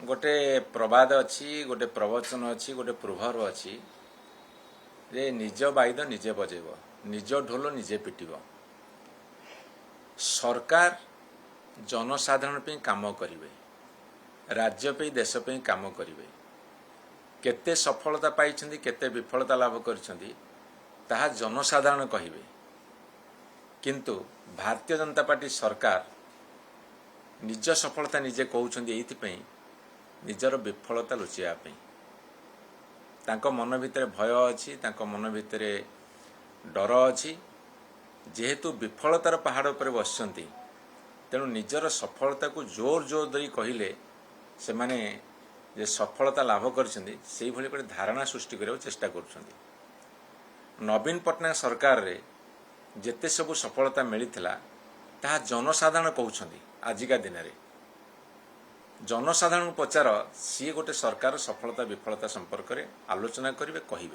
गोटे प्रवाद अच्छी गोटे प्रवचन अच्छी गोटे प्रोभर्ब अच्छी जे निज बाइद निजे बजेब निज ढोल निजे पिटिब। सरकार जनसाधारण पे काम करिवे, राज्य पे देश पे काम करिवे। केते सफलता पाइछन्ति केते विफलता लाभ करछन्ति ताहा जनसाधारण कहिवे। किंतु भारतीय जनता पार्टी सरकार निज सफलता निजे कहउछन्ति एइथिपई निजर विफलता लुचिया पे। तांको मन भितरे भय अछि, तांको मन भितरे डर अछि। जेहेतु विफलतार पहाड़ उपर बसछन्ति तेणु निजर सफलता को जोर जोर दई कहिले से माने जे सफलता लाभ करछन्ति सेही भली गोटे धारणा सृष्टि करबा चेष्टा करूछन्ति। नवीन पटनायक सरकार रे जेते सब सफलता मिलिथिला ताहा जनसाधारण कहउछन्ति। आजिका दिन रे जनसाधारण पचार सी गोटे सरकार सफलता विफलता संपर्क में आलोचना करेंगे कहे।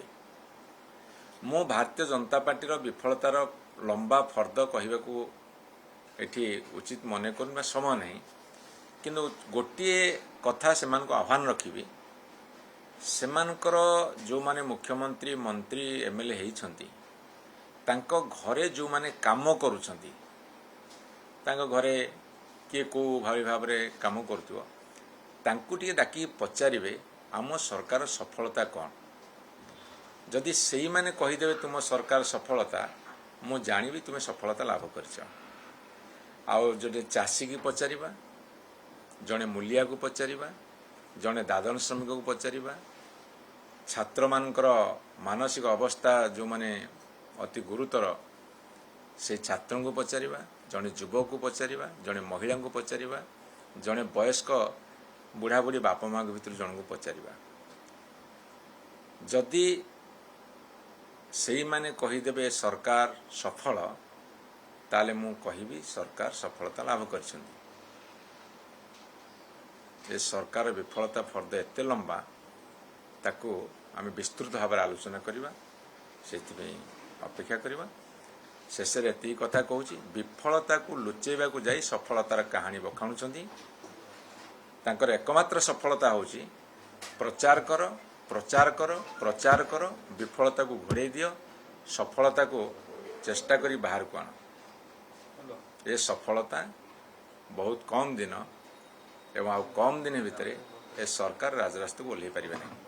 मो भारतीय जनता पार्टी विफलतार लंबा फर्द कहवाकू एठी उचित मन कर समय नहीं, किंतु गोटे कथा से आह्वान रखी से जो माने मुख्यमंत्री मंत्री एमएलए होती घरे जो माने काम करुछंती घरे किए को भाव काम करुथिबो तांकु टिके डाकी पचारिबे आम सरकार सफलता कौन। जदि सेई माने कहीदेवे तुम सरकार सफलता मु जानिबी तुम सफलता लाभ करछ। आउ जदि चाषी की पचारिबा, जड़े मूलिया को पचारिबा, जड़े दादन श्रमिक को पचारिबा, छात्र मानकर मानसिक अवस्था जो माने अति गुरुतर से छात्रों को पचारिबा, जड़े युवक को पचारिबा, जड़े महिला को पचारिबा, जड़े वयस्क बुढ़ा बुढ़ी बापा माँ भीतर जन को पचारिबा। जदि से माने कहीदेवे सरकार सफल ताले मु कहिबी सरकार सफलता लाभ करछन्ति। ये सरकार विफलता फर्द एते लंबा ताकू आम विस्तृत भाव आलोचना करवा से अपेक्षा करवा। शेष एति कथा कहूँ विफलता को लुचेबा को जाई सफलतार कहानी बखाणुछन्ति। तांकर एकमात्र सफलता होची प्रचार कर प्रचार कर प्रचार कर, विफलता को घोड़े दियो, सफलता को चेष्टा करी बाहर को आन। ये सफलता बहुत कम दिन एवं कम दिन भितर ए सरकार राजरास्ता को ओह्लई पारिबे नहीं।